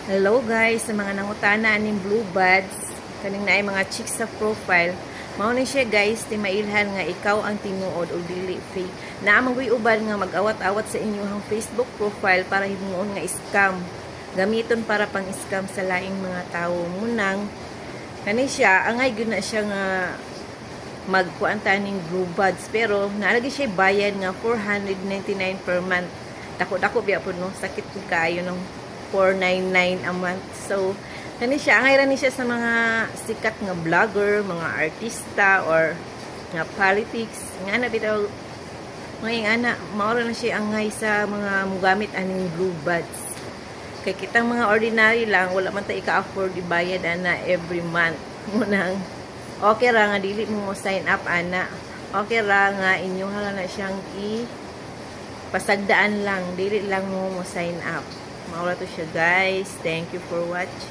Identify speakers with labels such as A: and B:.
A: Hello guys, sa mga nangutana ning blue buds, kaning naay mga chicks sa profile. Mao ni siya guys, ti mailhan nga ikaw ang tinuod o dili fake. Naamang guy uban nga mag-awat-awat sa inyong Facebook profile para himuon nga scam. Gamiton para pang scam sa laing mga tawo. Munang kani siya, angay gyud na siya nga magkuan ta ning blue buds, pero nalagi siya bayad nga 499 per month. Dako-dako biya pud no, sakit pud kaayo ng 499 a month. So, kani siya, angay ra ni siya sa mga sikat nga vlogger, mga artista, or nga politics. Nga na bitaw, mga ana, maura na siya angay sa mga mugamit aning blue buds. Kay kitang mga ordinary lang, wala man ta ika-afford ibayad ana every month. Munang, okay ra nga dili mo sign up ana. Okay ra nga inyo hala na siyang pasagdaan lang, dili lang mo sign up. Maura to siya guys. Thank you for watching.